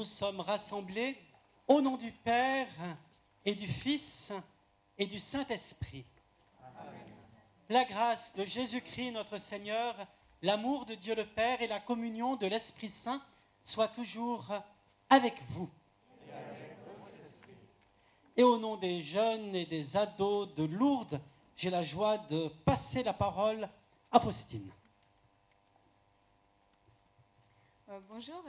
nous sommes rassemblés au nom du Père et du Fils et du Saint-Esprit. La grâce de Jésus-Christ notre Seigneur, l'amour de Dieu le Père et la communion de l'Esprit Saint soient toujours avec vous. Et au nom des jeunes et des ados de Lourdes, j'ai la joie de passer la parole à Faustine. Bonjour.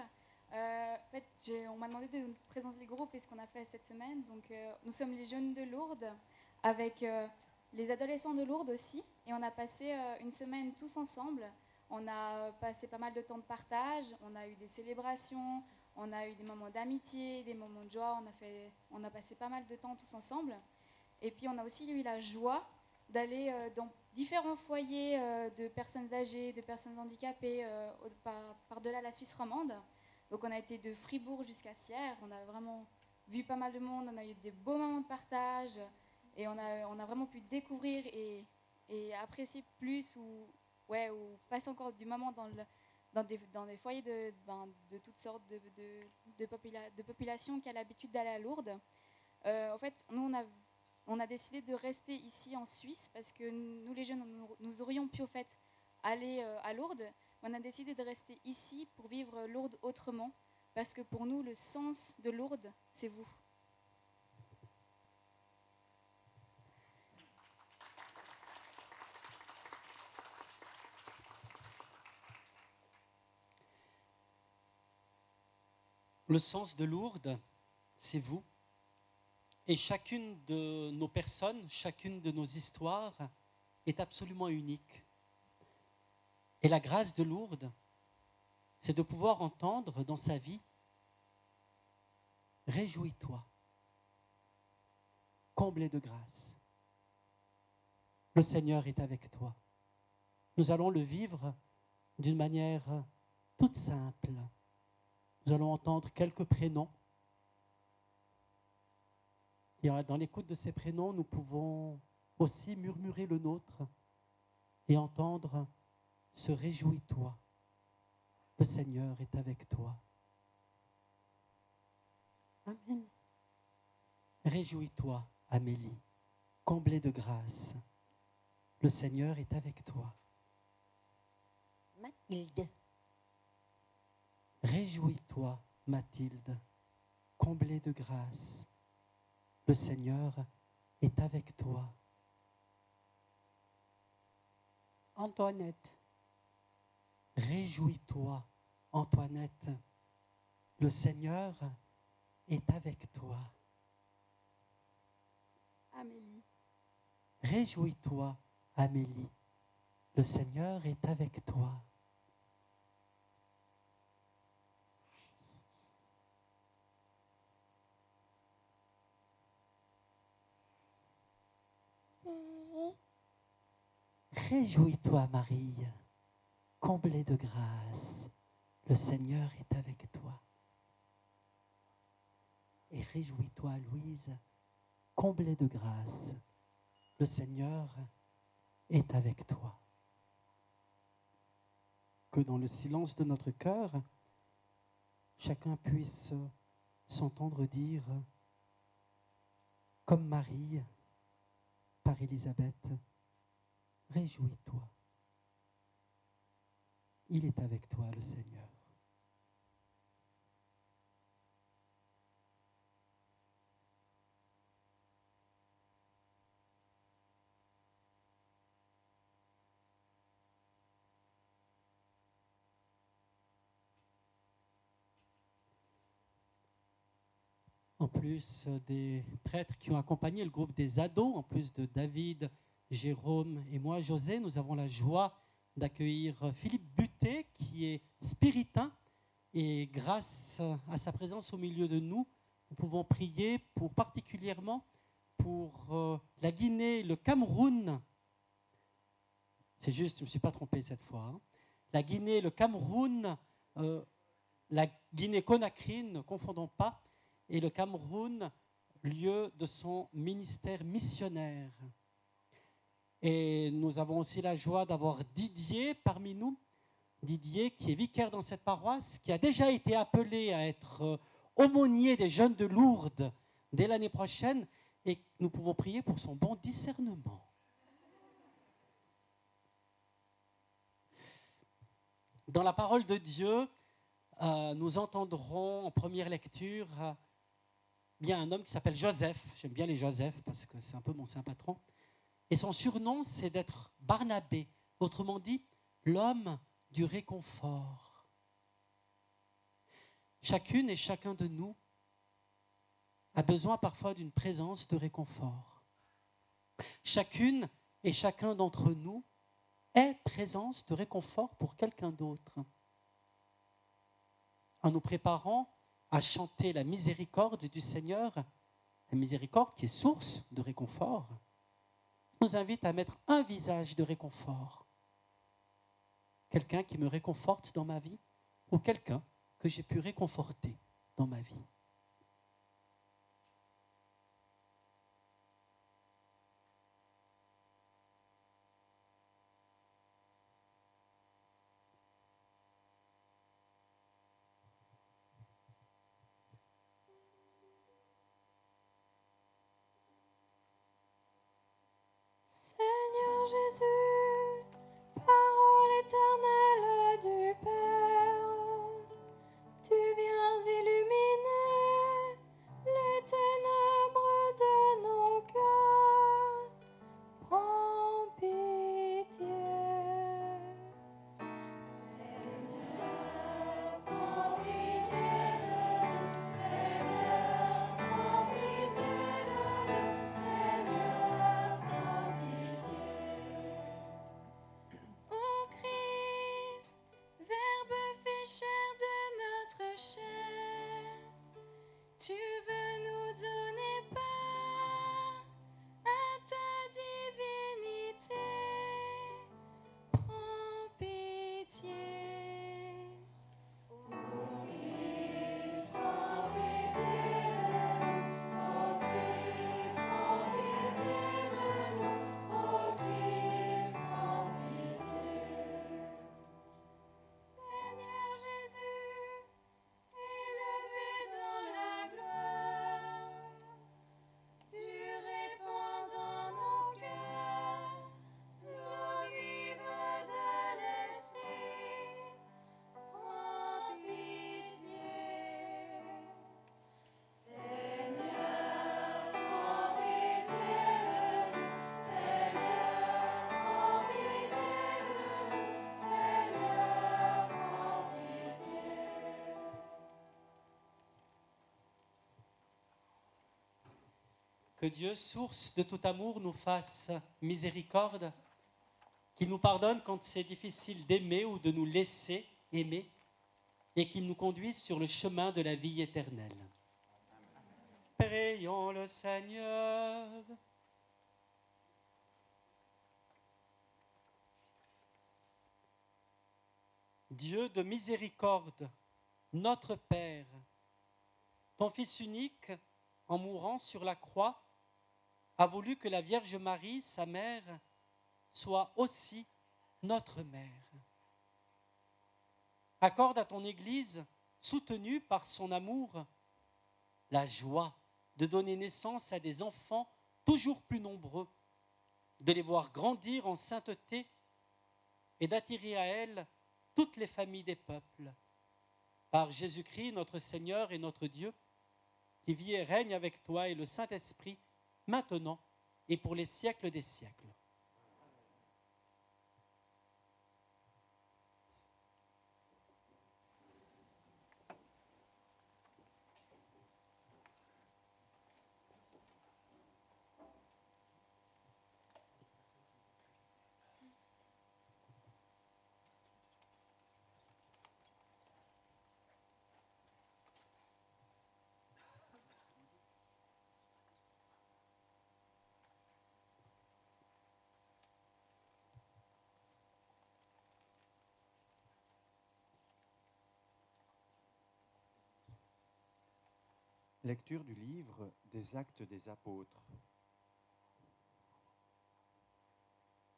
On m'a demandé de nous présenter les groupes et ce qu'on a fait cette semaine. Donc, nous sommes les jeunes de Lourdes avec les adolescents de Lourdes aussi. Et on a passé une semaine tous ensemble. On a passé pas mal de temps de partage. On a eu des célébrations. On a eu des moments d'amitié, des moments de joie. On a passé pas mal de temps tous ensemble. Et puis, on a aussi eu la joie d'aller dans différents foyers de personnes âgées, de personnes handicapées, par-delà la Suisse romande. Donc on a été de Fribourg jusqu'à Sierre, on a vraiment vu pas mal de monde, on a eu des beaux moments de partage, et on a vraiment pu découvrir et apprécier plus, ou passer encore du moment dans des foyers de toutes sortes de populations qui a l'habitude d'aller à Lourdes. En fait, nous on a décidé de rester ici en Suisse parce que nous les jeunes, nous aurions pu au fait aller à Lourdes. On a décidé de rester ici pour vivre Lourdes autrement parce que pour nous, le sens de Lourdes, c'est vous. Le sens de Lourdes, c'est vous. Et chacune de nos personnes, chacune de nos histoires est absolument unique. Et la grâce de Lourdes, c'est de pouvoir entendre dans sa vie « Réjouis-toi, comblé de grâce. Le Seigneur est avec toi. » Nous allons le vivre d'une manière toute simple. Nous allons entendre quelques prénoms. Et dans l'écoute de ces prénoms, nous pouvons aussi murmurer le nôtre et entendre « Se réjouis-toi, le Seigneur est avec toi. » Amen. Réjouis-toi, Amélie, comblée de grâce. Le Seigneur est avec toi. Mathilde. Réjouis-toi, Mathilde, comblée de grâce. Le Seigneur est avec toi. Antoinette. Réjouis-toi, Antoinette. Le Seigneur est avec toi. Amélie. Réjouis-toi, Amélie. Le Seigneur est avec toi. Réjouis-toi, Marie, comblée de grâce. Le Seigneur est avec toi. Et réjouis-toi, Louise, comblée de grâce. Le Seigneur est avec toi. Que dans le silence de notre cœur, chacun puisse s'entendre dire, comme Marie, par Élisabeth, réjouis-toi. Il est avec toi, le Seigneur. En plus des prêtres qui ont accompagné le groupe des ados, en plus de David, Jérôme et moi, José, nous avons la joie d'accueillir Philippe Butet, qui est spiritain. Et grâce à sa présence au milieu de nous, nous pouvons prier particulièrement pour la Guinée, le Cameroun. C'est juste, je ne me suis pas trompé cette fois. Hein. La Guinée, le Cameroun, la Guinée-Conakry, ne confondons pas, et le Cameroun, lieu de son ministère missionnaire. Et nous avons aussi la joie d'avoir Didier parmi nous, Didier qui est vicaire dans cette paroisse, qui a déjà été appelé à être aumônier des jeunes de Lourdes dès l'année prochaine et nous pouvons prier pour son bon discernement. Dans la parole de Dieu, nous entendrons en première lecture bien un homme qui s'appelle Joseph. J'aime bien les Joseph parce que c'est un peu mon saint patron. Et son surnom, c'est d'être Barnabé, autrement dit, l'homme du réconfort. Chacune et chacun de nous a besoin parfois d'une présence de réconfort. Chacune et chacun d'entre nous est présence de réconfort pour quelqu'un d'autre. En nous préparant à chanter la miséricorde du Seigneur, la miséricorde qui est source de réconfort, nous invite à mettre un visage de réconfort. Quelqu'un qui me réconforte dans ma vie ou quelqu'un que j'ai pu réconforter dans ma vie. Seigneur Jésus, parole éternelle du Père, tu viens illuminer les ténèbres de nos cœurs. Prends pitié. Seigneur, prends pitié de nous. Seigneur, prends pitié de nous. Seigneur, prends pitié. Ô Christ, Verbe fait chair de notre chair, tu veux nous donner part à ta divinité. Prends pitié. Ô Christ, prends pitié de nous. Ô Christ, prends pitié de nous. Ô Christ, prends pitié. Seigneur Jésus, élevé dans la gloire, tu répands dans nos cœurs l'eau vive de l'Esprit. Prends pitié. Seigneur, prends pitié de nous. Seigneur, prends pitié de nous. Seigneur, prends pitié. Que Dieu, source de tout amour, nous fasse miséricorde, qu'il nous pardonne quand c'est difficile d'aimer ou de nous laisser aimer, et qu'il nous conduise sur le chemin de la vie éternelle. Prions le Seigneur. Dieu de miséricorde, notre Père, ton Fils unique, en mourant sur la croix, a voulu que la Vierge Marie, sa mère, soit aussi notre mère. Accorde à ton Église, soutenue par son amour, la joie de donner naissance à des enfants toujours plus nombreux, de les voir grandir en sainteté et d'attirer à elle toutes les familles des peuples. Par Jésus-Christ, notre Seigneur et notre Dieu, qui vit et règne avec toi et le Saint-Esprit, maintenant et pour les siècles des siècles. Lecture du livre des Actes des Apôtres.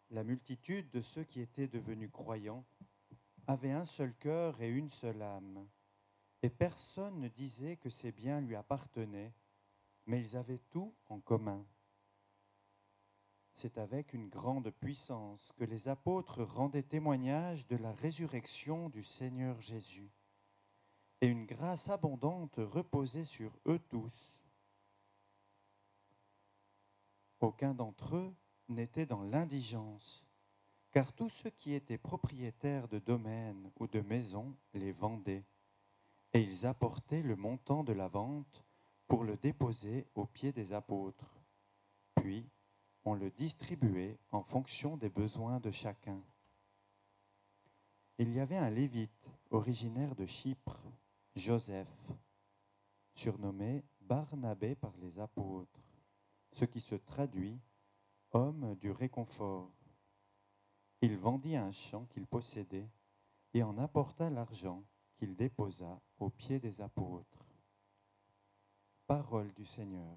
La multitude de ceux qui étaient devenus croyants avait un seul cœur et une seule âme. Et personne ne disait que ces biens lui appartenaient, mais ils avaient tout en commun. C'est avec une grande puissance que les apôtres rendaient témoignage de la résurrection du Seigneur Jésus. Et une grâce abondante reposait sur eux tous. Aucun d'entre eux n'était dans l'indigence, car tous ceux qui étaient propriétaires de domaines ou de maisons les vendaient, et ils apportaient le montant de la vente pour le déposer aux pieds des apôtres. Puis, on le distribuait en fonction des besoins de chacun. Il y avait un Lévite originaire de Chypre, Joseph, surnommé Barnabé par les apôtres, ce qui se traduit « homme du réconfort ». Il vendit un champ qu'il possédait et en apporta l'argent qu'il déposa aux pieds des apôtres. Parole du Seigneur.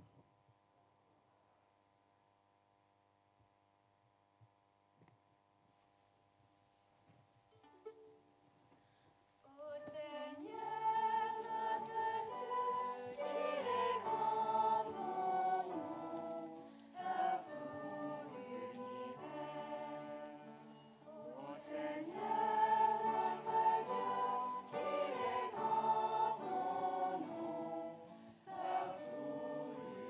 Ô Seigneur notre Dieu, il est grand ton nom par tout l'univers. Ô Seigneur notre Dieu, il est grand ton nom par tout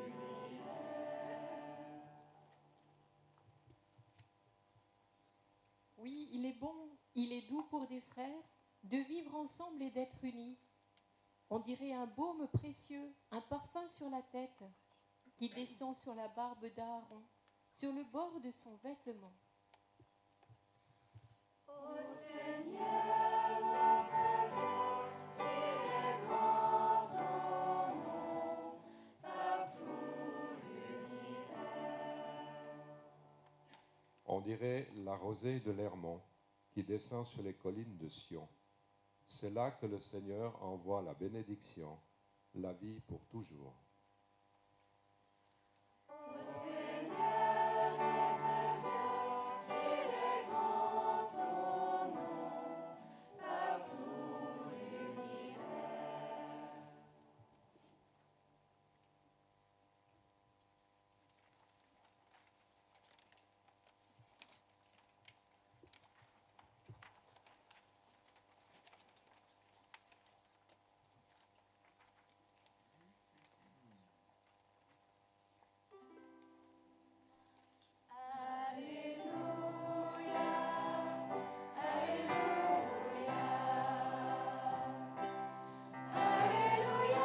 l'univers. Oui, il est bon, il est doux pour des frères de vivre ensemble et d'être unis. On dirait un baume précieux, un parfum sur la tête qui descend sur la barbe d'Aaron, sur le bord de son vêtement. Ô Seigneur notre Dieu, il est grand ton nom par tout l'univers. On dirait la rosée de l'Hermon qui descend sur les collines de Sion. C'est là que le Seigneur envoie la bénédiction, la vie pour toujours. Ô Seigneur notre Dieu, il est grand ton nom par tout l'univers. Alléluia, Alléluia, Alléluia, Alléluia,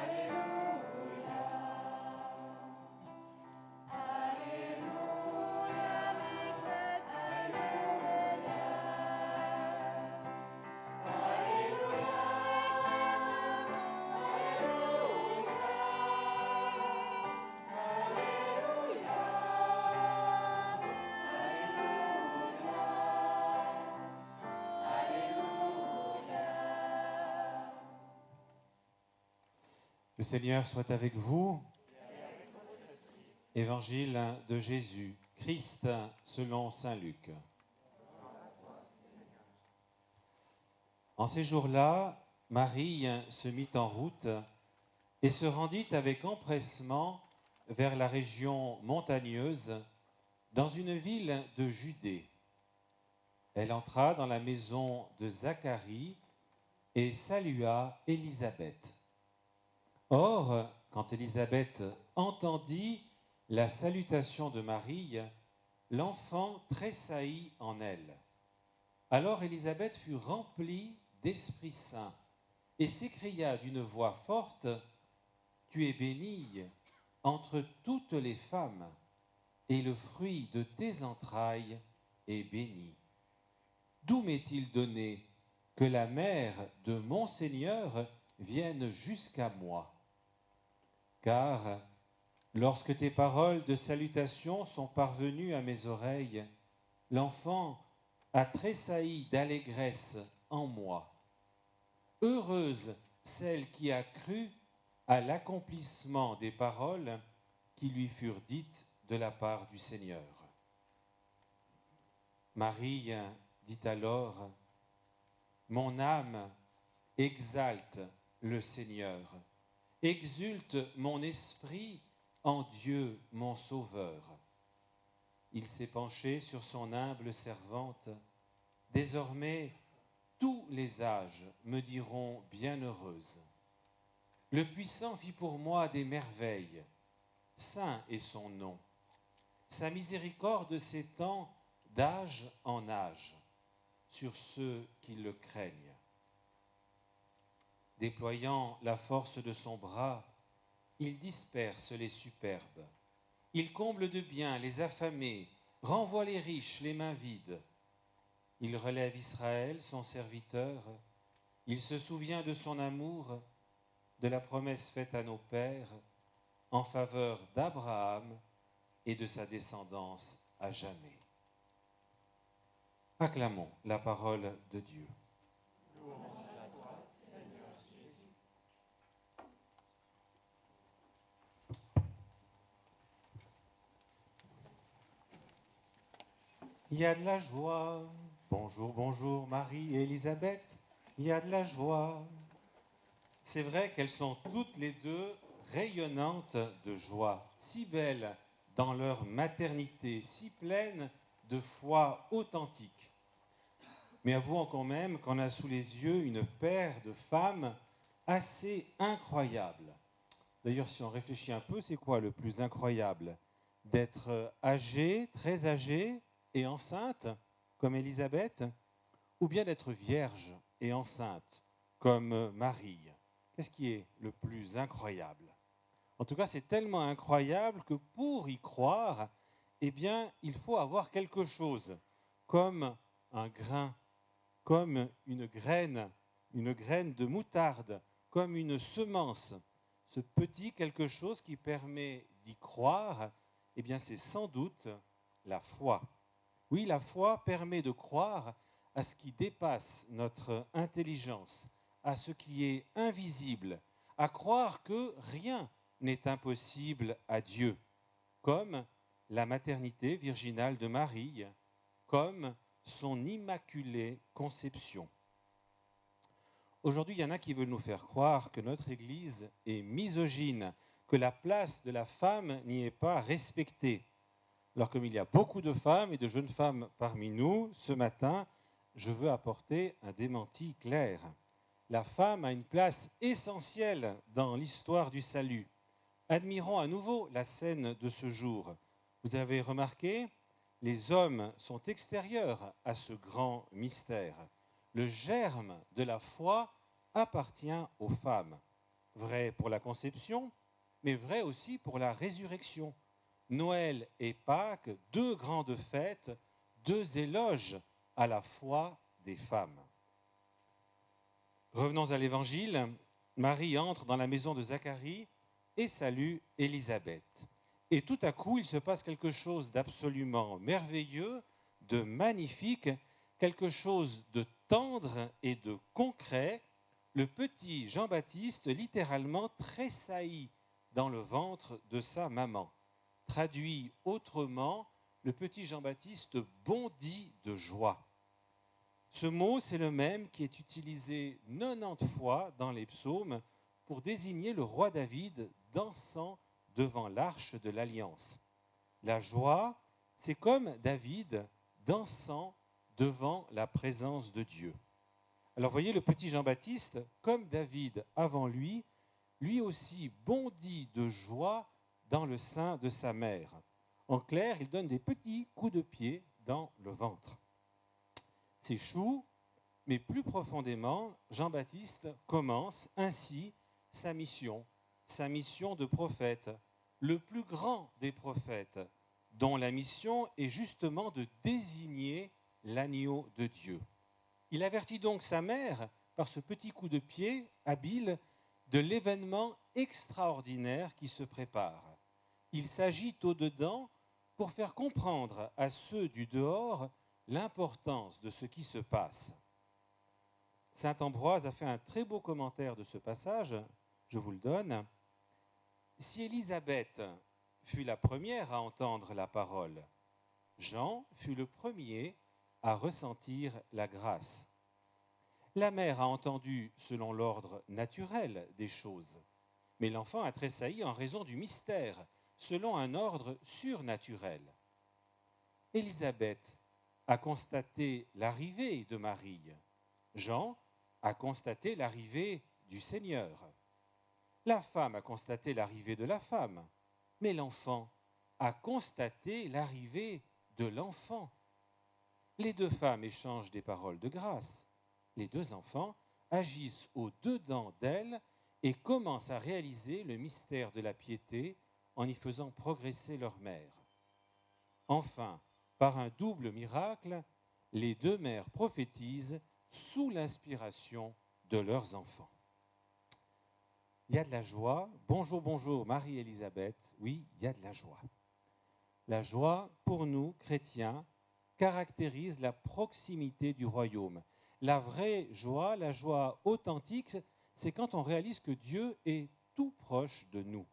Alléluia, Alléluia, exalte le Seigneur. Alléluia, exalte mon esprit. Alléluia, Alléluia. Le Seigneur soit avec vous. Évangile de Jésus, Christ selon saint Luc. En ces jours-là, Marie se mit en route et se rendit avec empressement vers la région montagneuse, dans une ville de Judée. Elle entra dans la maison de Zacharie et salua Élisabeth. Or, quand Élisabeth entendit la salutation de Marie, l'enfant tressaillit en elle. Alors Élisabeth fut remplie d'Esprit Saint et s'écria d'une voix forte, « Tu es bénie entre toutes les femmes, et le fruit de tes entrailles est béni. D'où m'est-il donné que la mère de mon Seigneur vienne jusqu'à moi? Car lorsque tes paroles de salutation sont parvenues à mes oreilles, l'enfant a tressailli d'allégresse en moi. Heureuse celle qui a cru à l'accomplissement des paroles qui lui furent dites de la part du Seigneur. Marie dit alors, « Mon âme exalte le Seigneur, exulte mon esprit en Dieu mon Sauveur. Il s'est penché sur son humble servante. Désormais, tous les âges me diront bienheureuse. Le Puissant fit pour moi des merveilles. Saint est son nom. Sa miséricorde s'étend d'âge en âge sur ceux qui le craignent. Déployant la force de son bras, il disperse les superbes. Il comble de biens les affamés, renvoie les riches les mains vides. Il relève Israël, son serviteur. Il se souvient de son amour, de la promesse faite à nos pères, en faveur d'Abraham et de sa descendance à jamais. Acclamons la parole de Dieu. Il y a de la joie. Bonjour, bonjour Marie et Élisabeth. Il y a de la joie. C'est vrai qu'elles sont toutes les deux rayonnantes de joie, si belles dans leur maternité, si pleines de foi authentique. Mais avouons quand même qu'on a sous les yeux une paire de femmes assez incroyables. D'ailleurs, si on réfléchit un peu, c'est quoi le plus incroyable? D'être âgée, très âgée et enceinte, comme Élisabeth, ou bien d'être vierge et enceinte, comme Marie? Qu'est-ce qui est le plus incroyable? En tout cas, c'est tellement incroyable que pour y croire, eh bien, il faut avoir quelque chose, comme un grain, comme une graine de moutarde, comme une semence. Ce petit quelque chose qui permet d'y croire, eh bien, c'est sans doute la foi. Oui, la foi permet de croire à ce qui dépasse notre intelligence, à ce qui est invisible, à croire que rien n'est impossible à Dieu, comme la maternité virginale de Marie, comme son immaculée conception. Aujourd'hui, il y en a qui veulent nous faire croire que notre Église est misogyne, que la place de la femme n'y est pas respectée. Alors comme il y a beaucoup de femmes et de jeunes femmes parmi nous, ce matin, je veux apporter un démenti clair. La femme a une place essentielle dans l'histoire du salut. Admirons à nouveau la scène de ce jour. Vous avez remarqué, les hommes sont extérieurs à ce grand mystère. Le germe de la foi appartient aux femmes. Vrai pour la conception, mais vrai aussi pour la résurrection. Noël et Pâques, deux grandes fêtes, deux éloges à la foi des femmes. Revenons à l'Évangile. Marie entre dans la maison de Zacharie et salue Élisabeth. Et tout à coup, il se passe quelque chose d'absolument merveilleux, de magnifique, quelque chose de tendre et de concret. Le petit Jean-Baptiste littéralement tressaillit dans le ventre de sa maman. Traduit autrement, le petit Jean-Baptiste bondit de joie. Ce mot, c'est le même qui est utilisé 90 fois dans les psaumes pour désigner le roi David dansant devant l'arche de l'Alliance. La joie, c'est comme David dansant devant la présence de Dieu. Alors voyez, le petit Jean-Baptiste, comme David avant lui aussi bondit de joie dans le sein de sa mère. En clair, il donne des petits coups de pied dans le ventre. C'est chou, mais plus profondément, Jean-Baptiste commence ainsi sa mission de prophète, le plus grand des prophètes, dont la mission est justement de désigner l'agneau de Dieu. Il avertit donc sa mère, par ce petit coup de pied habile, de l'événement extraordinaire qui se prépare. Il s'agite au-dedans pour faire comprendre à ceux du dehors l'importance de ce qui se passe. Saint Ambroise a fait un très beau commentaire de ce passage, je vous le donne. Si Élisabeth fut la première à entendre la parole, Jean fut le premier à ressentir la grâce. La mère a entendu selon l'ordre naturel des choses, mais l'enfant a tressailli en raison du mystère, selon un ordre surnaturel. Élisabeth a constaté l'arrivée de Marie. Jean a constaté l'arrivée du Seigneur. La femme a constaté l'arrivée de la femme, mais l'enfant a constaté l'arrivée de l'enfant. Les deux femmes échangent des paroles de grâce. Les deux enfants agissent au-dedans d'elles et commencent à réaliser le mystère de la piété en y faisant progresser leur mère. Enfin, par un double miracle, les deux mères prophétisent sous l'inspiration de leurs enfants. Il y a de la joie. Bonjour, bonjour, Marie-Élisabeth. Oui, il y a de la joie. La joie, pour nous, chrétiens, caractérise la proximité du royaume. La vraie joie, la joie authentique, c'est quand on réalise que Dieu est tout proche de nous.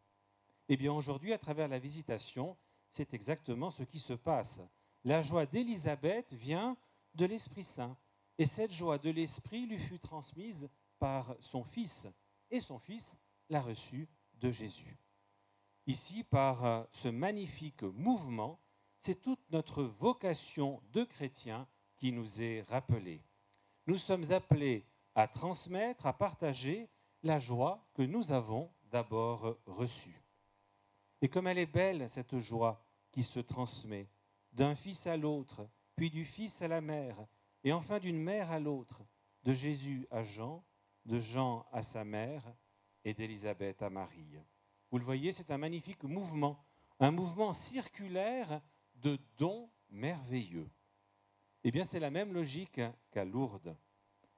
Eh bien, aujourd'hui, à travers la visitation, c'est exactement ce qui se passe. La joie d'Élisabeth vient de l'Esprit Saint. Et cette joie de l'Esprit lui fut transmise par son Fils. Et son Fils l'a reçue de Jésus. Ici, par ce magnifique mouvement, c'est toute notre vocation de chrétiens qui nous est rappelée. Nous sommes appelés à transmettre, à partager la joie que nous avons d'abord reçue. Et comme elle est belle, cette joie qui se transmet d'un fils à l'autre, puis du fils à la mère, et enfin d'une mère à l'autre, de Jésus à Jean, de Jean à sa mère, et d'Élisabeth à Marie. Vous le voyez, c'est un magnifique mouvement, un mouvement circulaire de dons merveilleux. Eh bien, c'est la même logique qu'à Lourdes.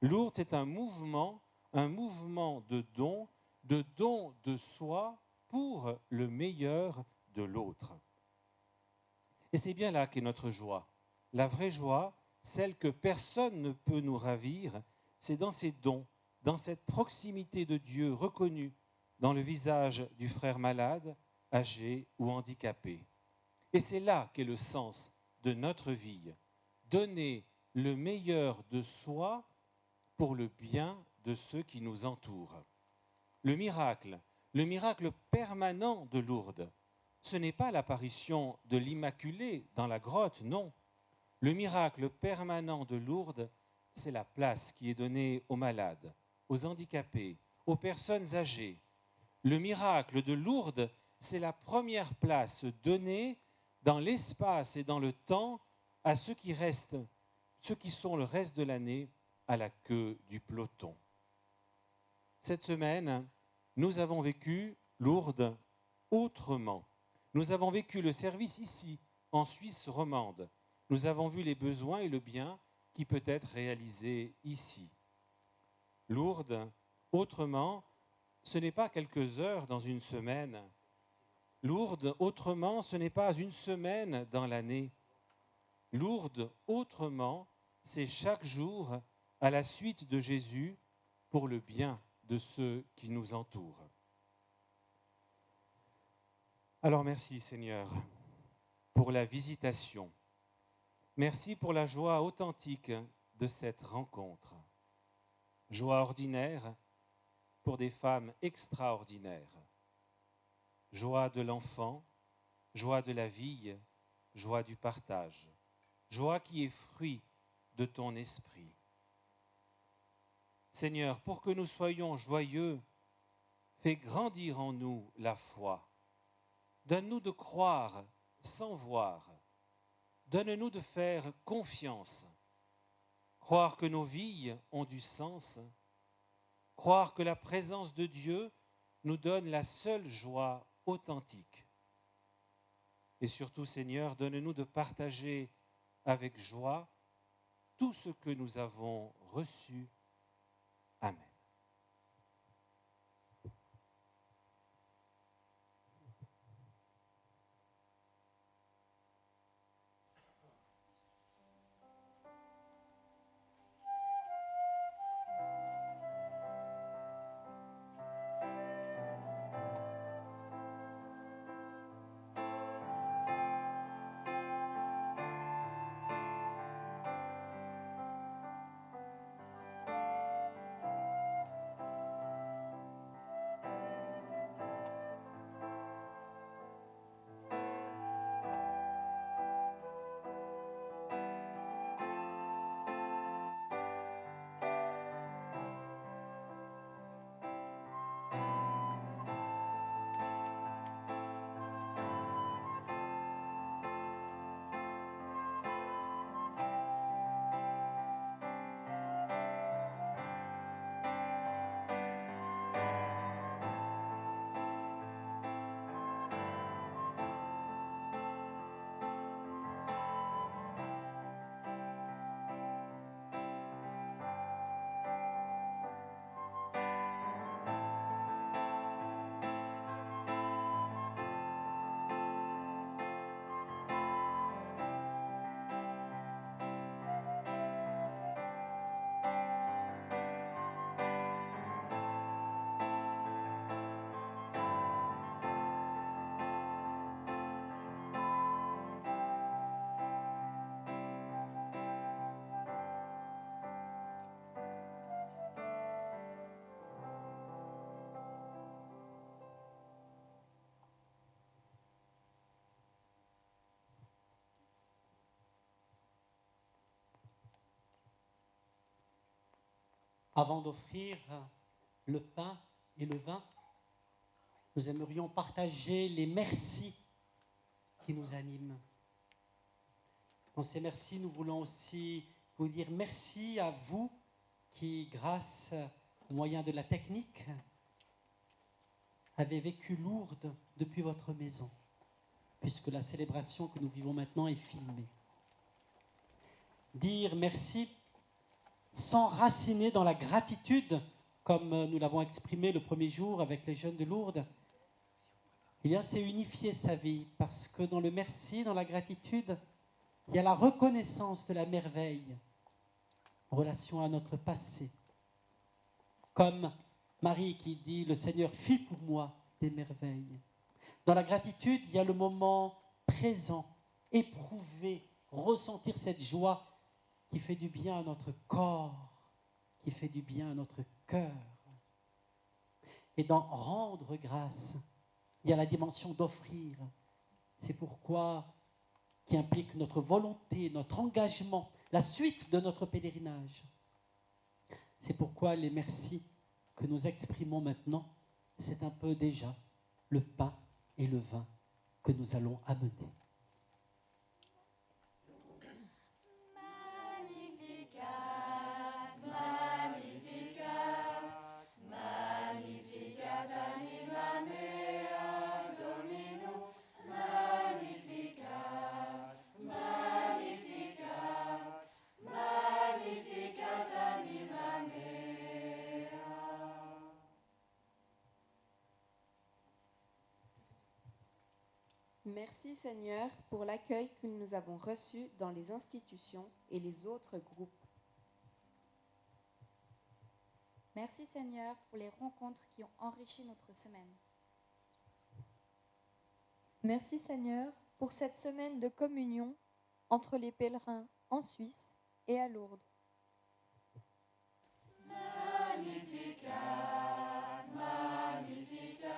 Lourdes, c'est un mouvement de dons de soi pour le meilleur de l'autre. Et c'est bien là qu'est notre joie. La vraie joie, celle que personne ne peut nous ravir, c'est dans ces dons, dans cette proximité de Dieu reconnue dans le visage du frère malade, âgé ou handicapé. Et c'est là qu'est le sens de notre vie. Donner le meilleur de soi pour le bien de ceux qui nous entourent. Le miracle permanent de Lourdes, ce n'est pas l'apparition de l'Immaculée dans la grotte, non. Le miracle permanent de Lourdes, c'est la place qui est donnée aux malades, aux handicapés, aux personnes âgées. Le miracle de Lourdes, c'est la première place donnée dans l'espace et dans le temps à ceux qui restent, ceux qui sont le reste de l'année à la queue du peloton. Cette semaine, nous avons vécu Lourdes autrement. Nous avons vécu le service ici, en Suisse romande. Nous avons vu les besoins et le bien qui peut être réalisé ici. Lourdes autrement, ce n'est pas quelques heures dans une semaine. Lourdes autrement, ce n'est pas une semaine dans l'année. Lourdes autrement, c'est chaque jour à la suite de Jésus pour le bien de ceux qui nous entourent. Alors merci Seigneur pour la visitation. Merci pour la joie authentique de cette rencontre. Joie ordinaire pour des femmes extraordinaires. Joie de l'enfant, joie de la vie, joie du partage. Joie qui est fruit de ton esprit. Seigneur, pour que nous soyons joyeux, fais grandir en nous la foi. Donne-nous de croire sans voir. Donne-nous de faire confiance. Croire que nos vies ont du sens. Croire que la présence de Dieu nous donne la seule joie authentique. Et surtout, Seigneur, donne-nous de partager avec joie tout ce que nous avons reçu. Amen. Avant d'offrir le pain et le vin, nous aimerions partager les merci qui nous animent. Dans ces merci, nous voulons aussi vous dire merci à vous qui, grâce au moyen de la technique, avez vécu Lourdes depuis votre maison, puisque la célébration que nous vivons maintenant est filmée. Dire merci, s'enraciner dans la gratitude, comme nous l'avons exprimé le premier jour avec les jeunes de Lourdes, eh bien, c'est unifier sa vie, parce que dans le merci, dans la gratitude, il y a la reconnaissance de la merveille en relation à notre passé. Comme Marie qui dit « Le Seigneur fit pour moi des merveilles ». Dans la gratitude, il y a le moment présent, éprouver, ressentir cette joie qui fait du bien à notre corps, qui fait du bien à notre cœur. Et dans rendre grâce, il y a la dimension d'offrir. C'est pourquoi qui implique notre volonté, notre engagement, la suite de notre pèlerinage. C'est pourquoi les merci que nous exprimons maintenant, c'est un peu déjà le pain et le vin que nous allons amener. Magnificat, Magnificat, Magnificat anima mea Dominus, Magnificat, Magnificat, Magnificat anima mea. Merci Seigneur pour l'accueil que nous avons reçu dans les institutions et les autres groupes. Merci Seigneur pour les rencontres qui ont enrichi notre semaine. Merci Seigneur pour cette semaine de communion entre les pèlerins en Suisse et à Lourdes. Magnificat, Magnificat,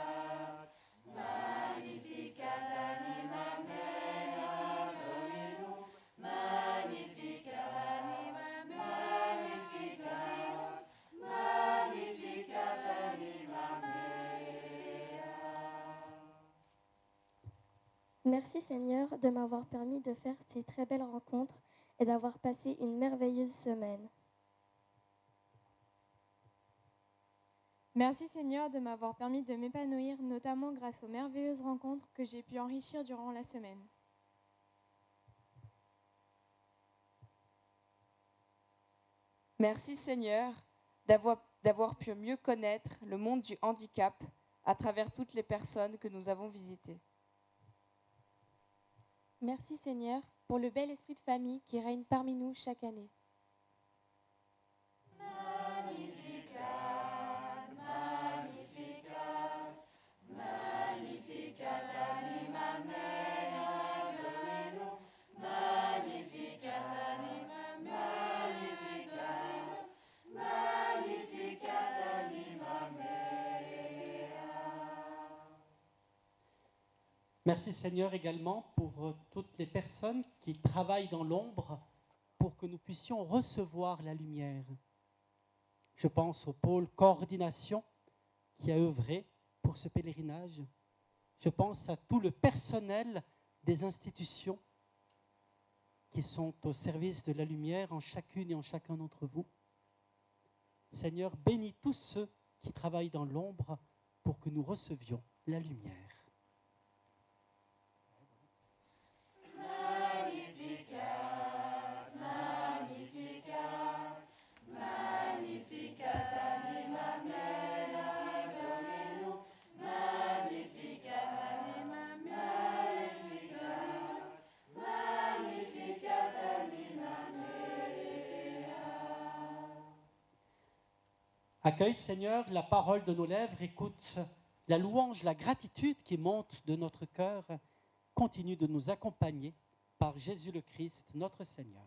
Magnificat anima mea Dominus, Magnificat anima mea Dominus, Magnificat anima mea. Merci Seigneur de m'avoir permis de faire ces très belles rencontres et d'avoir passé une merveilleuse semaine. Merci Seigneur de m'avoir permis de m'épanouir, notamment grâce aux merveilleuses rencontres que j'ai pu enrichir durant la semaine. Merci Seigneur d'avoir pu mieux connaître le monde du handicap à travers toutes les personnes que nous avons visitées. Merci Seigneur pour le bel esprit de famille qui règne parmi nous chaque année. Magnificat, Magnificat, Magnificat anima mea Dominus, Magnificat anima mea Dominus, Magnificat anima mea. Merci Seigneur également pour toutes les personnes qui travaillent dans l'ombre pour que nous puissions recevoir la lumière. Je pense au pôle coordination qui a œuvré pour ce pèlerinage. Je pense à tout le personnel des institutions qui sont au service de la lumière en chacune et en chacun d'entre vous. Seigneur, bénis tous ceux qui travaillent dans l'ombre pour que nous recevions la lumière. Magnificat, Magnificat, Magnificat anima mea Dominus, Magnificat anima mea Dominus, Magnificat anima mea. Accueille, Seigneur, la parole de nos lèvres, écoute la louange, la gratitude qui monte de notre cœur. Continue de nous accompagner par Jésus le Christ, notre Seigneur.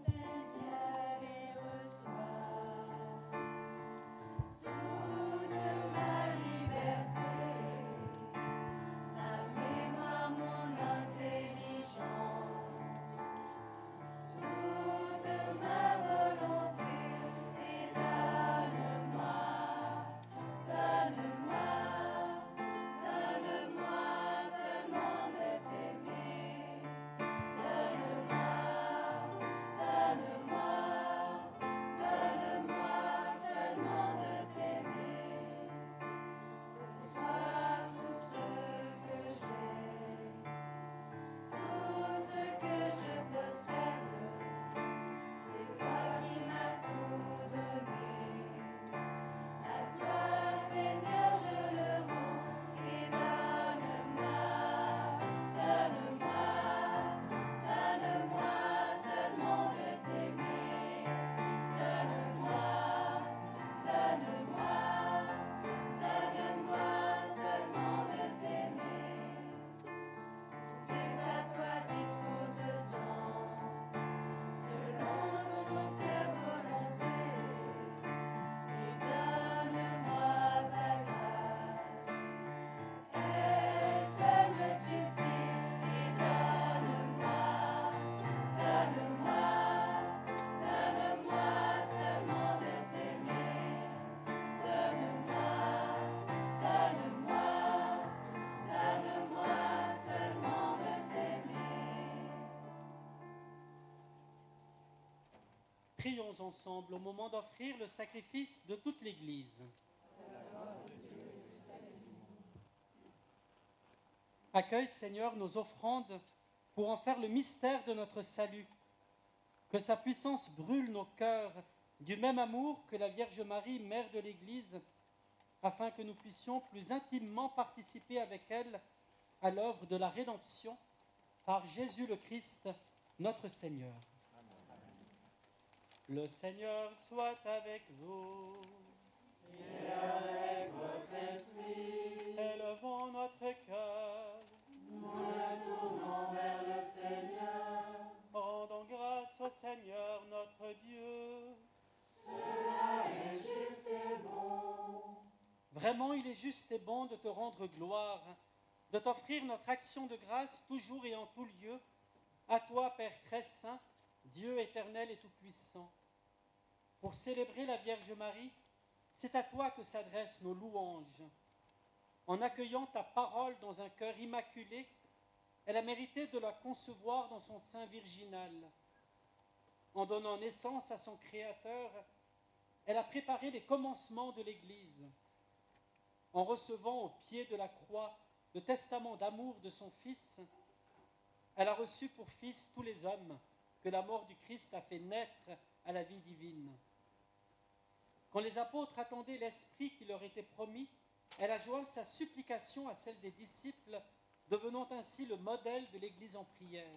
Seigneur et reçois toute ma Prions ensemble au moment d'offrir le sacrifice de toute l'Église. Accueille, Seigneur, nos offrandes pour en faire le mystère de notre salut. Que sa puissance brûle nos cœurs du même amour que la Vierge Marie, Mère de l'Église, afin que nous puissions plus intimement participer avec elle à l'œuvre de la rédemption par Jésus le Christ, notre Seigneur. Le Seigneur soit avec vous. Et avec votre esprit. Élevons notre cœur. Nous le tournons vers le Seigneur. Rendons grâce au Seigneur notre Dieu. Cela est juste et bon. Vraiment, il est juste et bon de te rendre gloire, de t'offrir notre action de grâce toujours et en tout lieu, à toi, Père très saint, Dieu éternel et tout-puissant. Pour célébrer la Vierge Marie, c'est à toi que s'adressent nos louanges. En accueillant ta parole dans un cœur immaculé, elle a mérité de la concevoir dans son sein virginal. En donnant naissance à son Créateur, elle a préparé les commencements de l'Église. En recevant au pied de la croix le testament d'amour de son Fils, elle a reçu pour fils tous les hommes que la mort du Christ a fait naître à la vie divine. Quand les apôtres attendaient l'Esprit qui leur était promis, elle a joint sa supplication à celle des disciples, devenant ainsi le modèle de l'Église en prière.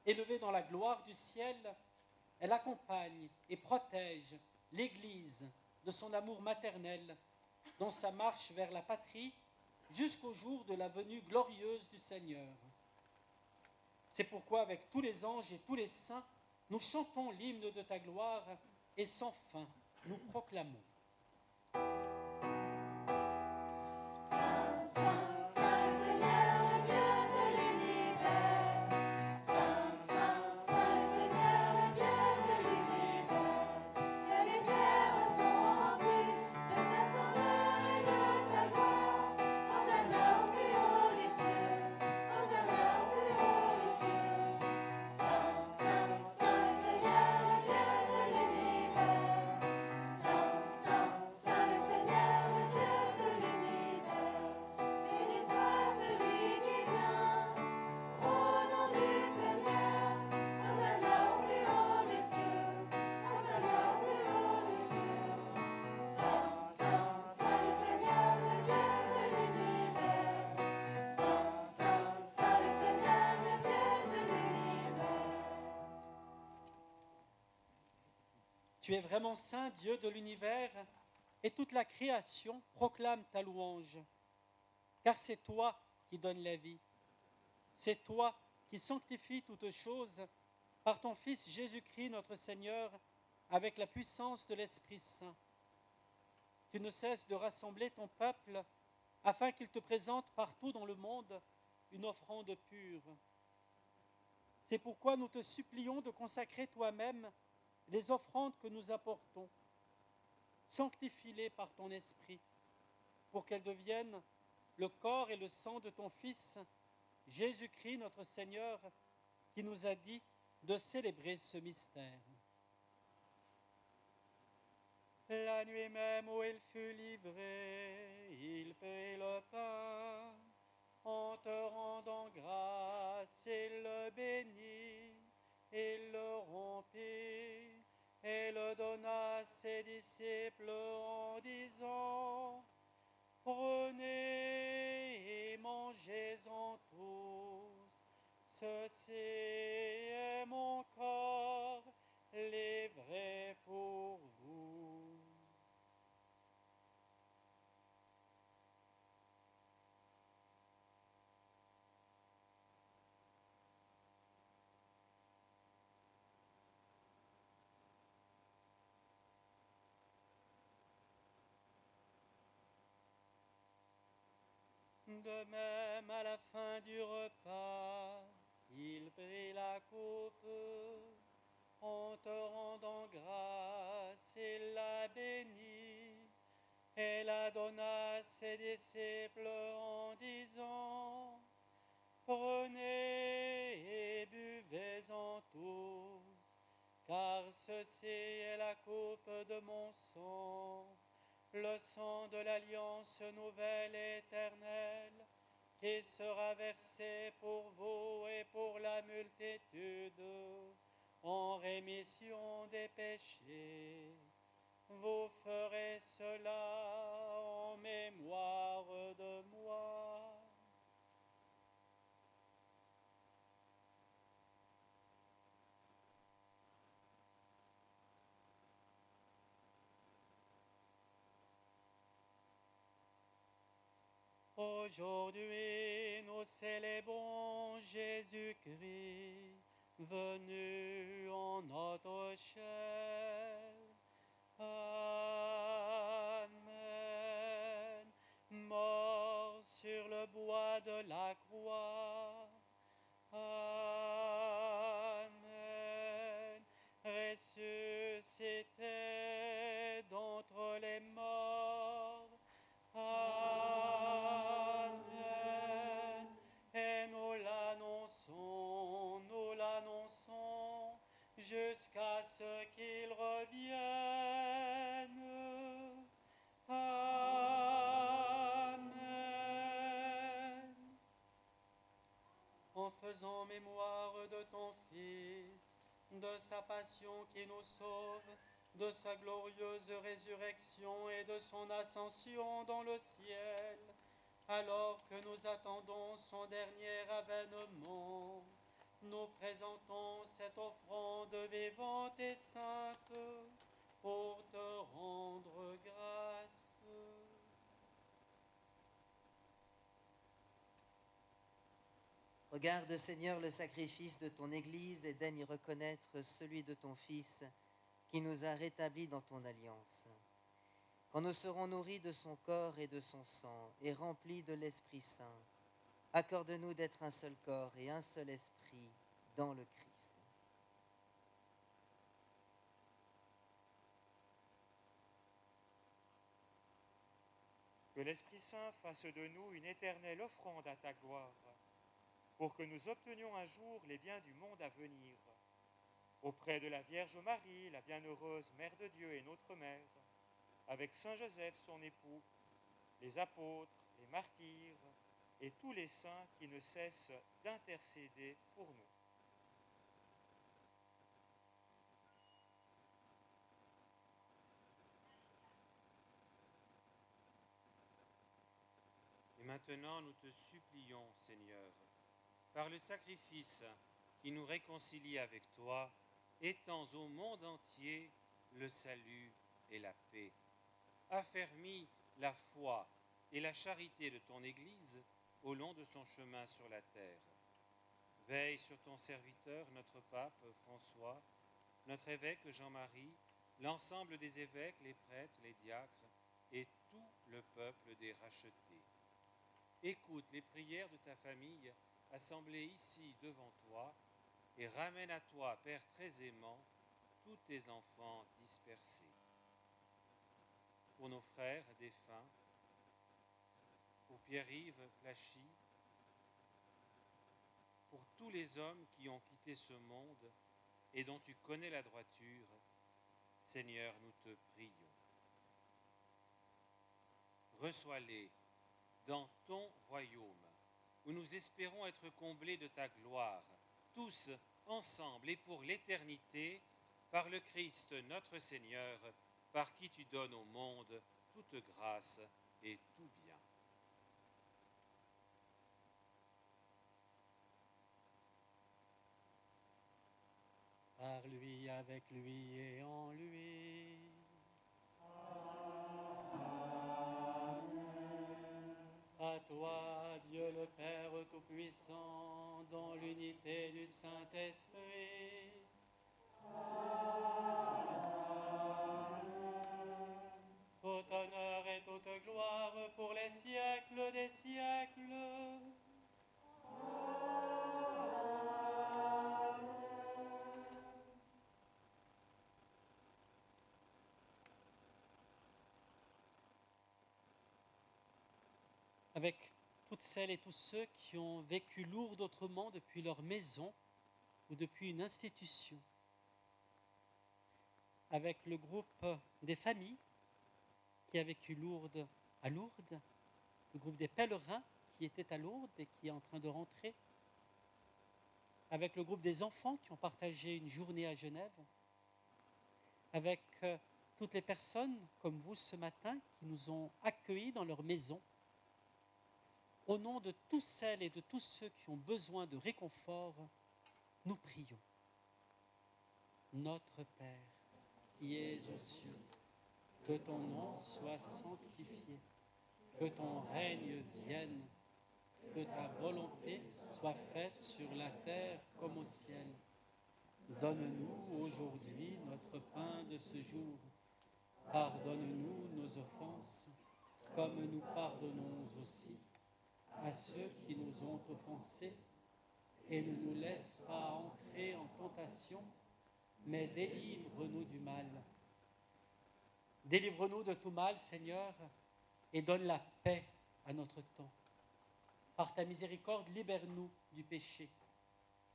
Élevée dans la gloire du ciel, elle accompagne et protège l'Église de son amour maternel dans sa marche vers la patrie jusqu'au jour de la venue glorieuse du Seigneur. C'est pourquoi avec tous les anges et tous les saints, nous chantons l'hymne de ta gloire et sans fin nous proclamons. Saint, Saint, Saint le Seigneur, le Dieu de l'univers. Saint, Saint, Saint le Seigneur, le Dieu de l'univers. Ciel et terre sont remplis de ta splendeur et de ta gloire. Hosanna au plus haut des cieux, Hosanna au plus haut des cieux. Saint, Saint, Saint le Seigneur, le Dieu de l'univers. Saint, Saint, Saint le Seigneur, le Dieu de l'univers. Béni soit celui qui vient, au nom du Seigneur. Hosanna au plus haut des cieux, Hosanna au plus haut des cieux. Saint, Saint, Saint le Seigneur, le Dieu de l'univers. Saint, Saint, Saint le Seigneur, le Dieu de l'univers. Tu es vraiment saint, Dieu de l'univers, et toute la création proclame ta louange. Car c'est toi qui donnes la vie. C'est toi qui sanctifies toutes choses par ton Fils Jésus-Christ notre Seigneur, avec la puissance de l'Esprit Saint. Tu ne cesses de rassembler ton peuple afin qu'il te présente partout dans le monde une offrande pure. C'est pourquoi nous te supplions de consacrer toi-même les offrandes que nous apportons. Sanctifie-les par ton esprit, pour qu'elles deviennent le corps et le sang de ton Fils, Jésus-Christ notre Seigneur, qui nous a dit de célébrer ce mystère. La nuit même où il fut livré, il prit le pain, en te rendant grâce, il le bénit, il le rompit et le donna à ses disciples en disant: Prenez et mangez-en tous, ceci est mon corps livré pour vous. De même, à la fin du repas, il prit la coupe, en te rendant grâce, il la bénit, et la donna à ses disciples en disant: Prenez et buvez-en tous, car ceci le sang de l'alliance nouvelle et éternelle, qui sera versé pour vous et pour la multitude en rémission des péchés. Vous ferez cela en mémoire de moi. Aujourd'hui, nous célébrons Jésus-Christ, venu en notre chair. Amen. Mort sur le bois de la croix. Amen. Ressuscité d'entre les morts. Amen. Et nous l'annonçons jusqu'à ce qu'il revienne. Amen. En faisant mémoire de ton Fils, de sa passion qui nous sauve, de sa glorieuse résurrection et de son ascension dans le ciel, alors que nous attendons son dernier avènement, nous présentons cette offrande vivante et sainte pour te rendre grâce. Regarde, Seigneur, le sacrifice de ton Église et daigne y reconnaître celui de ton Fils qui nous a rétablis dans ton alliance. Quand nous serons nourris de son corps et de son sang et remplis de l'Esprit Saint, accorde-nous d'être un seul corps et un seul esprit dans le Christ. Que l'Esprit Saint fasse de nous une éternelle offrande à ta gloire, pour que nous obtenions un jour les biens du monde à venir. Auprès de la Vierge Marie, la bienheureuse Mère de Dieu et notre Mère, avec Saint Joseph, son époux, les apôtres, les martyrs et tous les saints qui ne cessent d'intercéder pour nous. Et maintenant, nous te supplions, Seigneur, par le sacrifice qui nous réconcilie avec toi, étends au monde entier le salut et la paix. Affermis la foi et la charité de ton Église au long de son chemin sur la terre. Veille sur ton serviteur, notre pape François, notre évêque Jean-Marie, l'ensemble des évêques, les prêtres, les diacres et tout le peuple des rachetés. Écoute les prières de ta famille assemblée ici devant toi et ramène à toi, Père très aimant, tous tes enfants dispersés. Pour nos frères défunts, pour Pierre-Yves Plachy, pour tous les hommes qui ont quitté ce monde et dont tu connais la droiture, Seigneur, nous te prions. Reçois-les dans ton royaume, où nous espérons être comblés de ta gloire, tous ensemble et pour l'éternité, par le Christ notre Seigneur, par qui tu donnes au monde toute grâce et tout bien. Par lui, avec lui et en lui. À toi, Dieu le Père Tout-Puissant, dans l'unité du Saint-Esprit. Tout honneur et toute gloire pour les siècles des siècles. Avec toutes celles et tous ceux qui ont vécu lourd autrement depuis leur maison ou depuis une institution. avec le groupe des familles qui a vécu à Lourdes, le groupe des pèlerins qui était à Lourdes et qui est en train de rentrer, avec le groupe des enfants qui ont partagé une journée à Genève, avec toutes les personnes comme vous ce matin qui nous ont accueillis dans leur maison. Au nom de tous celles et de tous ceux qui ont besoin de réconfort, nous prions. Notre Père, qui es aux cieux, que ton nom soit sanctifié, que ton règne vienne, que ta volonté soit faite sur la terre comme au ciel. Donne-nous aujourd'hui notre pain de ce jour. Pardonne-nous nos offenses, comme nous pardonnons aussi à ceux qui nous ont offensés, et ne nous laisse pas entrer en tentation, mais délivre-nous du mal. Délivre-nous de tout mal, Seigneur, et donne la paix à notre temps. Par ta miséricorde, libère-nous du péché.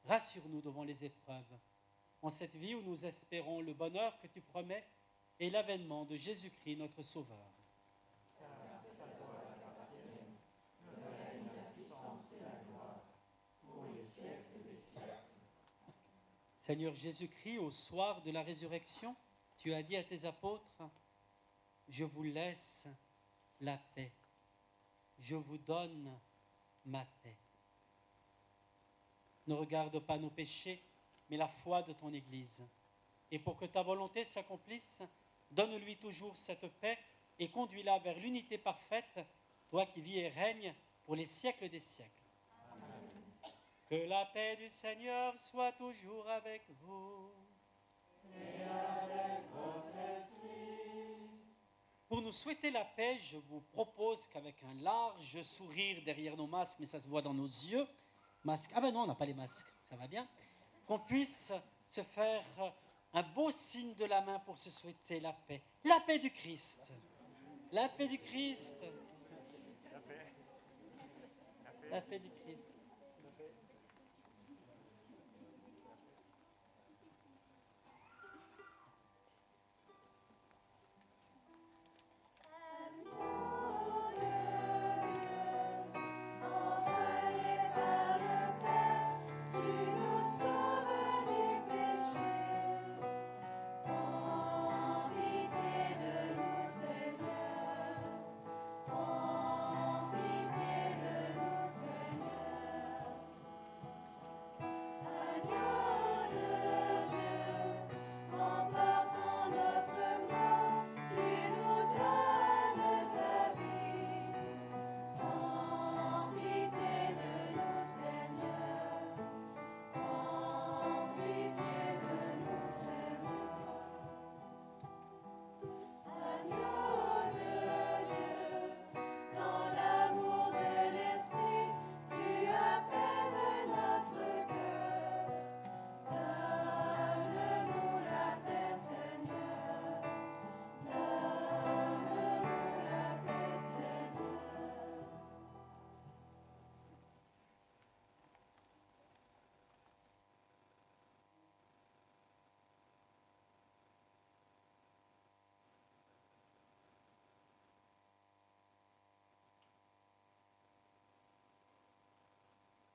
Rassure-nous devant les épreuves. En cette vie où nous espérons le bonheur que tu promets et l'avènement de Jésus-Christ, notre Sauveur. Seigneur Jésus-Christ, au soir de la résurrection, tu as dit à tes apôtres, « Je vous laisse la paix, je vous donne ma paix. » Ne regarde pas nos péchés, mais la foi de ton Église. Et pour que ta volonté s'accomplisse, donne-lui toujours cette paix et conduis-la vers l'unité parfaite, toi qui vis et règnes pour les siècles des siècles. Que la paix du Seigneur soit toujours avec vous. Et avec votre esprit. Pour nous souhaiter la paix, je vous propose qu'avec un large sourire derrière nos masques, mais ça se voit dans nos yeux, masques, ah ben non, on n'a pas les masques, ça va bien, qu'on puisse se faire un beau signe de la main pour se souhaiter la paix. La paix du Christ. La paix du Christ. La paix du Christ.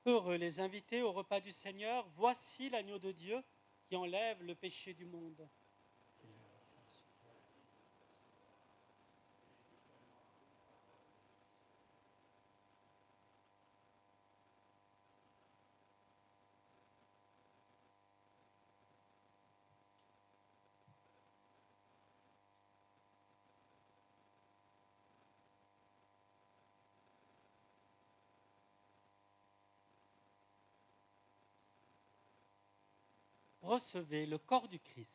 Heureux les invités au repas du Seigneur, voici l'agneau de Dieu qui enlève le péché du monde. Recevez le corps du Christ.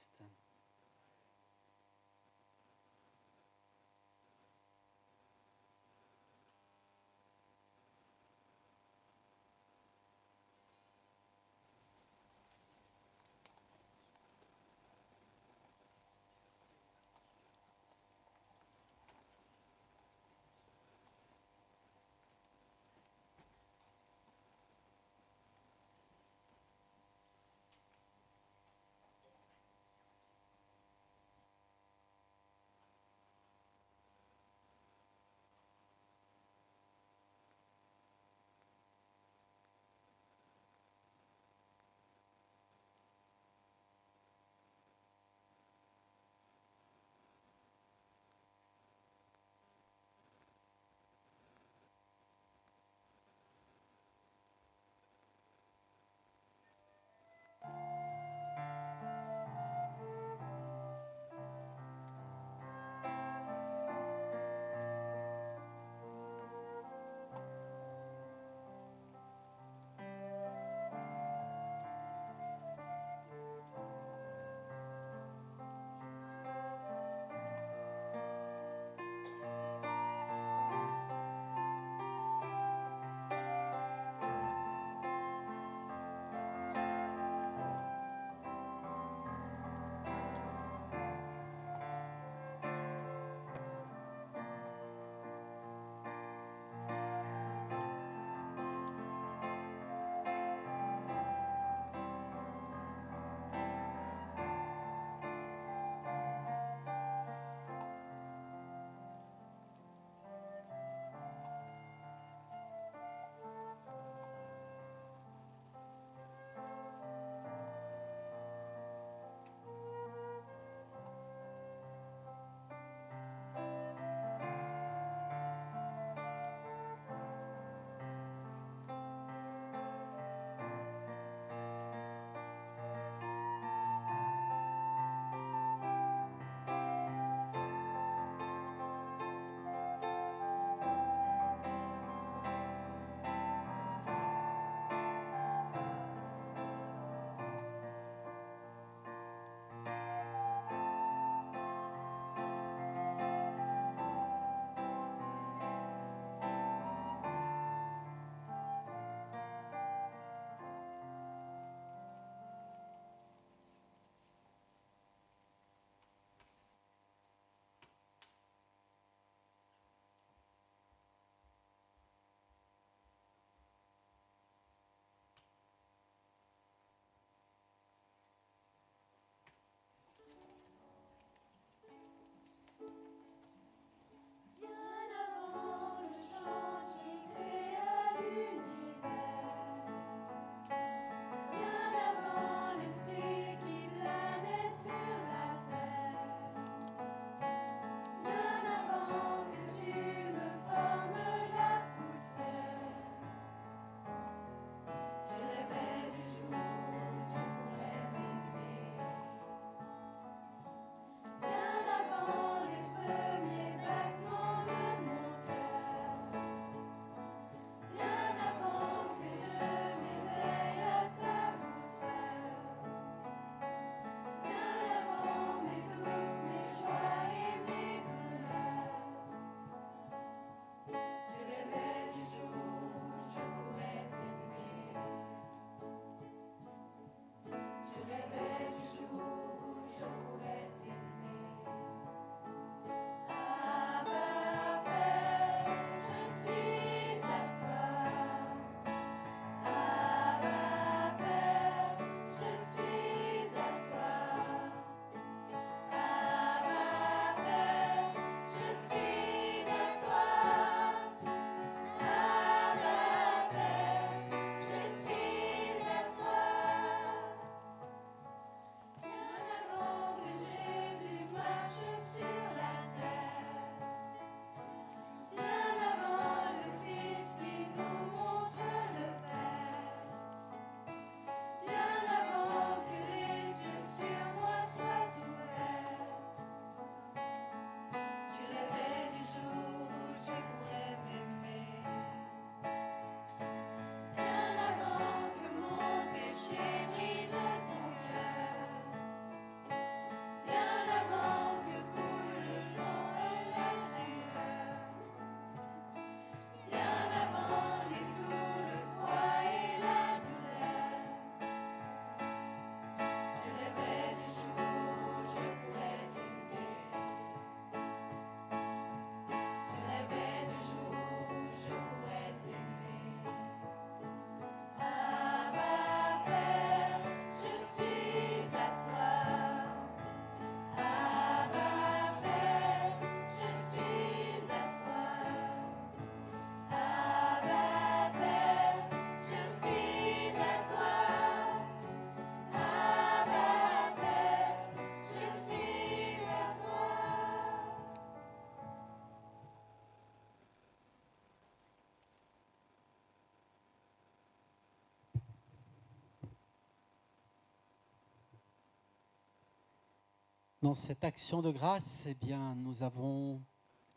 Dans cette action de grâce, eh bien, nous avons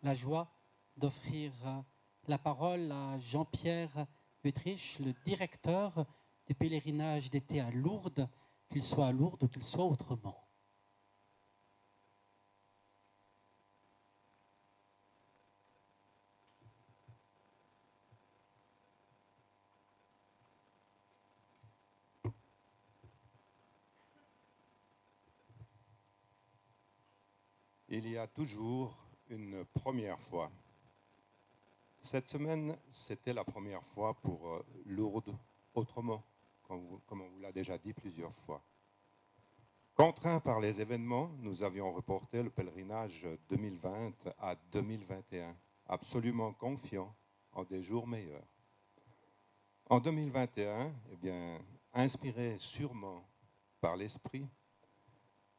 la joie d'offrir la parole à Jean-Pierre Utrich, le directeur du pèlerinage d'été à Lourdes, qu'il soit à Lourdes ou qu'il soit autrement. Il y a toujours une première fois. Cette semaine, c'était la première fois pour Lourdes autrement, comme on vous l'a déjà dit plusieurs fois. Contraints par les événements, nous avions reporté le pèlerinage 2020 à 2021, absolument confiants en des jours meilleurs. En 2021, eh bien, inspiré sûrement par l'Esprit,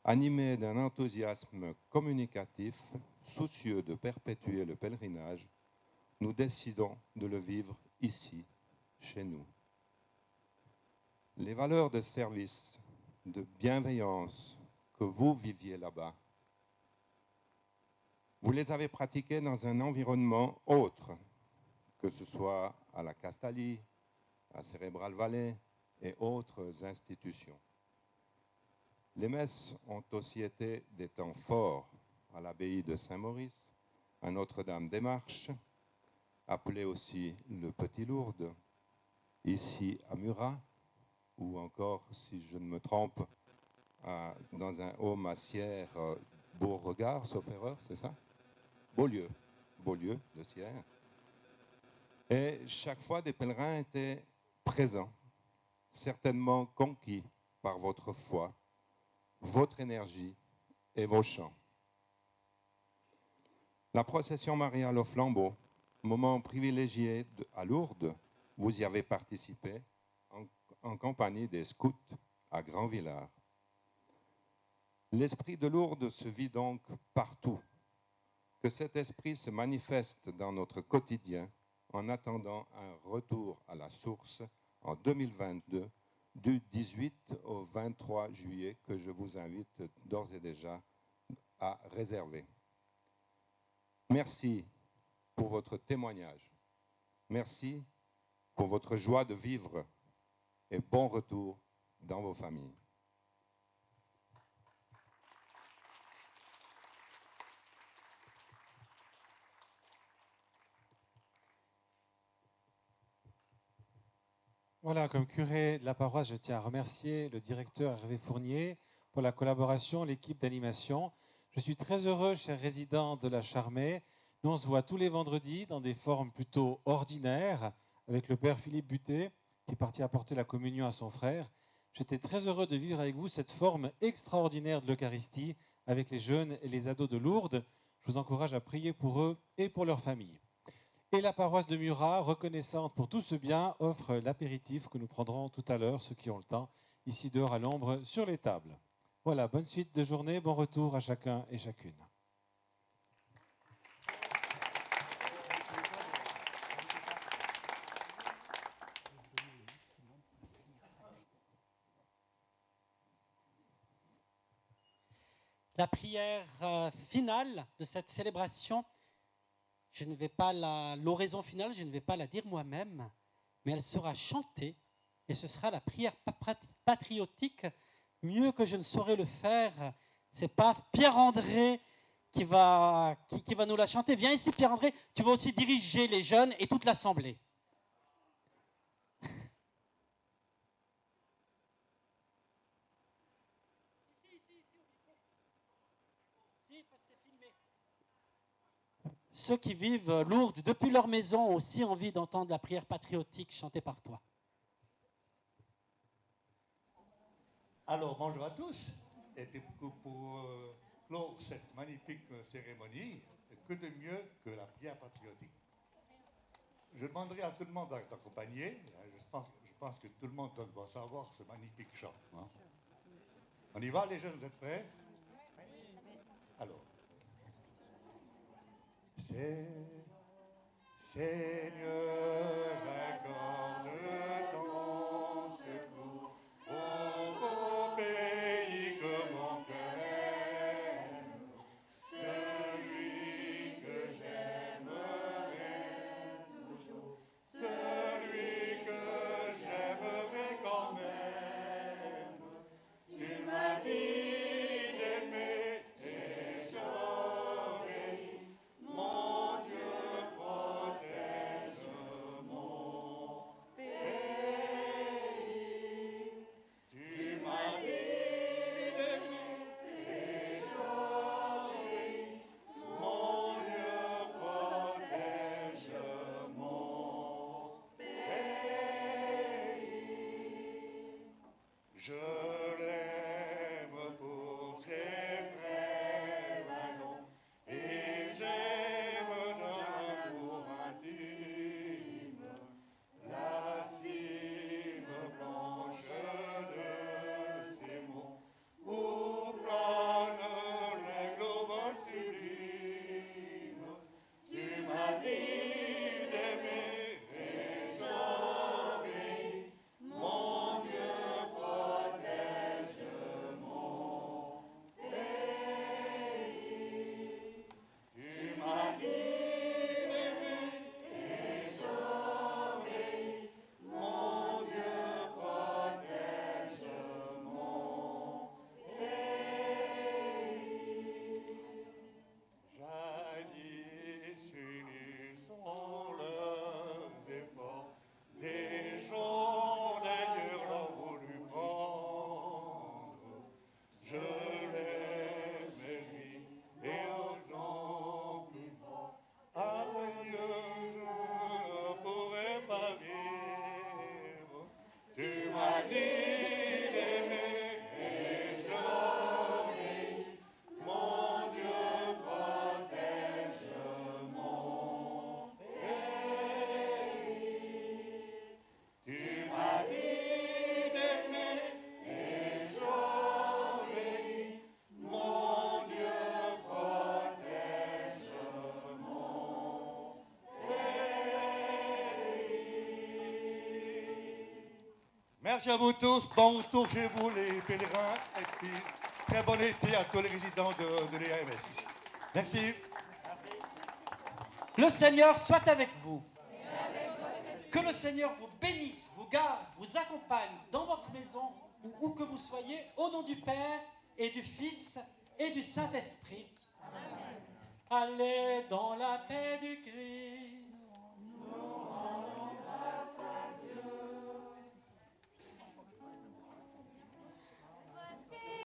animé d'un enthousiasme communicatif, soucieux de perpétuer le pèlerinage, nous décidons de le vivre ici, chez nous. Les valeurs de service, de bienveillance que vous viviez là-bas, vous les avez pratiquées dans un environnement autre, que ce soit à la Castalie, à Cérébral Valley et autres institutions. Les messes ont aussi été des temps forts à l'abbaye de Saint-Maurice, à Notre-Dame-des-Marches, appelé aussi le Petit Lourdes, ici à Murat, ou encore, si je ne me trompe, dans un haut Massière, Beauregard, sauf erreur, c'est ça? Beaulieu de Sierre. Et chaque fois, des pèlerins étaient présents, certainement conquis par votre foi, votre énergie et vos chants. La procession mariale au flambeau, moment privilégié à Lourdes, vous y avez participé en compagnie des scouts à Grand-Villard. L'esprit de Lourdes se vit donc partout. Que cet esprit se manifeste dans notre quotidien en attendant un retour à la source en 2022, du 18 au 23 juillet, que je vous invite d'ores et déjà à réserver. Merci pour votre témoignage. Merci pour votre joie de vivre et bon retour dans vos familles. Voilà, comme curé de la paroisse, je tiens à remercier le directeur Hervé Fournier pour la collaboration, l'équipe d'animation. Je suis très heureux, chers résidents de la Charmée. Nous, on se voit tous les vendredis dans des formes plutôt ordinaires avec le père Philippe Butet qui est parti apporter la communion à son frère. J'étais très heureux de vivre avec vous cette forme extraordinaire de l'Eucharistie avec les jeunes et les ados de Lourdes. Je vous encourage à prier pour eux et pour leurs familles. Et la paroisse de Murat, reconnaissante pour tout ce bien, offre l'apéritif que nous prendrons tout à l'heure, ceux qui ont le temps, ici dehors à l'ombre, sur les tables. Voilà, bonne suite de journée, bon retour à chacun et chacune. La prière finale de cette célébration, je ne vais pas l'oraison finale, je ne vais pas la dire moi-même, mais elle sera chantée et ce sera la prière patriotique mieux que je ne saurais le faire. C'est pas Pierre-André qui va nous la chanter. Viens ici Pierre-André, tu vas aussi diriger les jeunes et toute l'assemblée. Ceux qui vivent Lourdes depuis leur maison ont aussi envie d'entendre la prière patriotique chantée par toi. Alors, bonjour à tous. Et puis pour clore cette magnifique cérémonie, que de mieux que la prière patriotique. Je demanderai à tout le monde d'accompagner. Je pense que tout le monde doit savoir ce magnifique chant. Hein. On y va, les jeunes, vous êtes prêts? Alors. Seigneur, accorde ton secours au pays que mon cœur Merci à vous tous. Bon retour chez vous, les pèlerins. Et puis, très bon été à tous les résidents de l'EAMS. Merci. Le Seigneur soit avec vous. Que le Seigneur vous bénisse, vous garde, vous accompagne dans votre maison ou où que vous soyez, au nom du Père et du Fils et du Saint-Esprit. Allez dans la paix du Christ.